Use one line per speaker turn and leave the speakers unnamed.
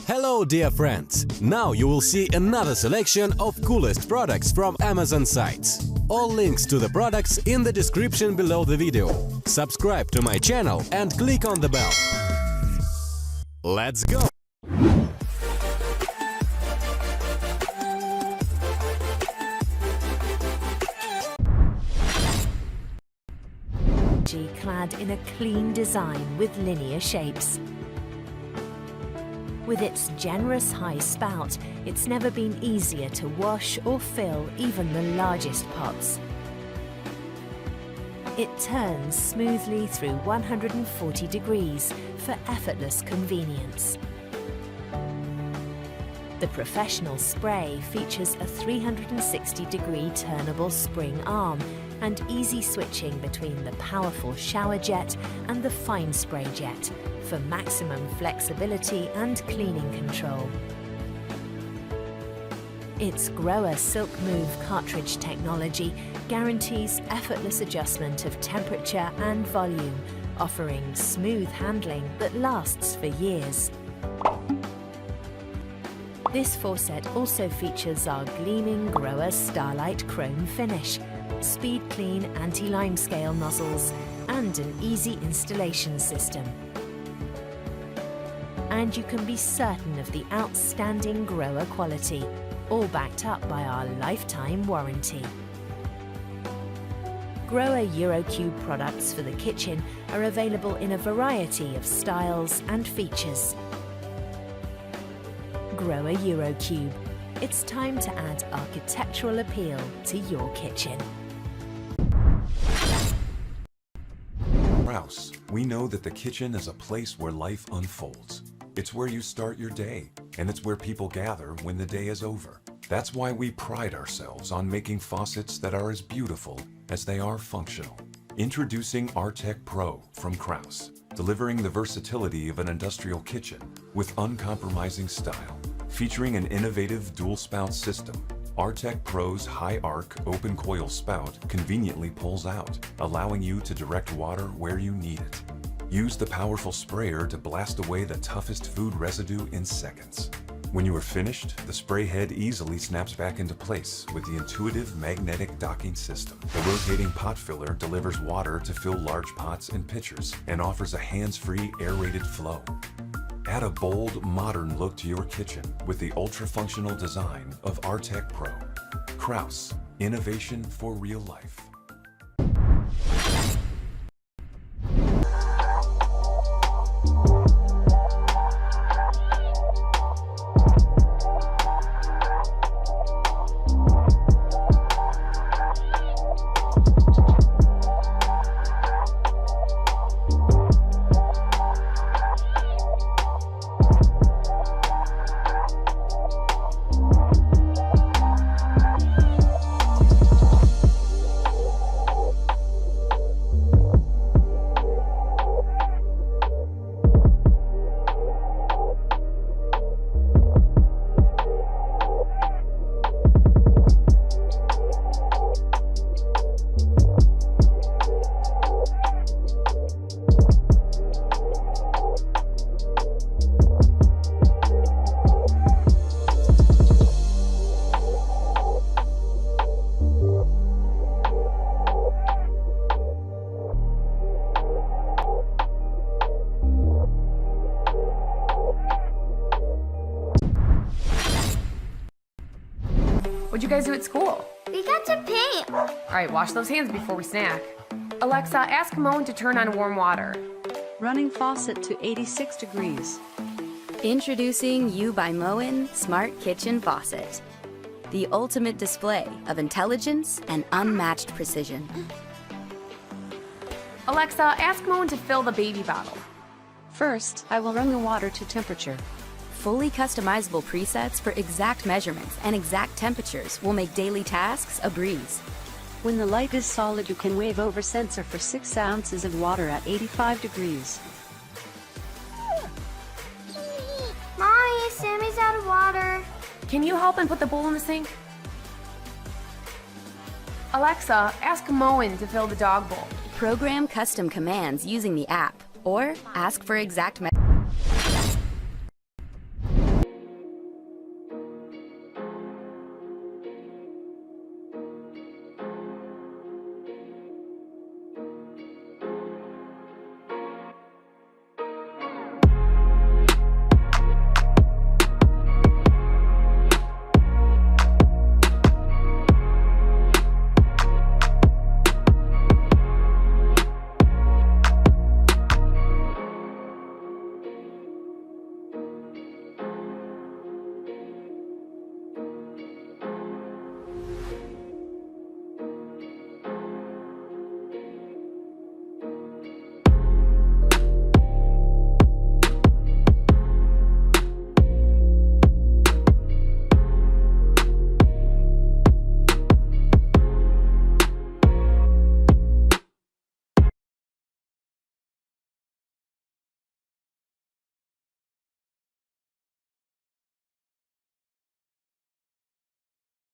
Hello dear friends! Now you will see another selection of coolest products from Amazon sites. All links to the products in the description below the video. Subscribe to my channel and click on the bell. Let's go!
Clad in a clean design with linear shapes. With its generous high spout, it's never been easier to wash or fill even the largest pots. It turns smoothly through 140 degrees for effortless convenience. The professional spray features a 360-degree turnable spring arm and easy switching between the powerful shower jet and the fine spray jet for maximum flexibility and cleaning control. Its Grohe Silk Move cartridge technology guarantees effortless adjustment of temperature and volume, offering smooth handling that lasts for years. This faucet also features our gleaming Grohe Starlight Chrome finish, speed clean anti-limescale nozzles, and an easy installation system. And you can be certain of the outstanding Grohe quality, all backed up by our lifetime warranty. Grohe EuroCube products for the kitchen are available in a variety of styles and features. Grohe EuroCube. It's time to add architectural appeal to your kitchen.
Kraus, we know that the kitchen is a place where life unfolds. It's where you start your day, and it's where people gather when the day is over. That's why we pride ourselves on making faucets that are as beautiful as they are functional. Introducing Artec Pro from Kraus, delivering the versatility of an industrial kitchen with uncompromising style. Featuring an innovative dual spout system, Artec Pro's high arc open coil spout conveniently pulls out, allowing you to direct water where you need it. Use the powerful sprayer to blast away the toughest food residue in seconds. When you are finished, the spray head easily snaps back into place with the intuitive magnetic docking system. The rotating pot filler delivers water to fill large pots and pitchers and offers a hands-free aerated flow. Add a bold, modern look to your kitchen with the ultra-functional design of Artec Pro. Kraus, innovation for real life.
What'd you guys do at school?
We got to paint.
All right, wash those hands before we snack. Alexa, ask Moan to turn on warm water.
Running faucet to 86 degrees.
Introducing You by Moen Smart Kitchen Faucet. The ultimate display of intelligence and unmatched precision.
Alexa, ask Moan to fill the baby bottle.
First, I will run the water to temperature.
Fully customizable presets for exact measurements and exact temperatures will make daily tasks a breeze.
When the light is solid, you can wave over sensor for 6 ounces of water at 85 degrees.
Mommy, Sammy's out of water.
Can you help and put the bowl in the sink? Alexa, ask Moen to fill the dog bowl.
Program custom commands using the app, or ask for exact measurements.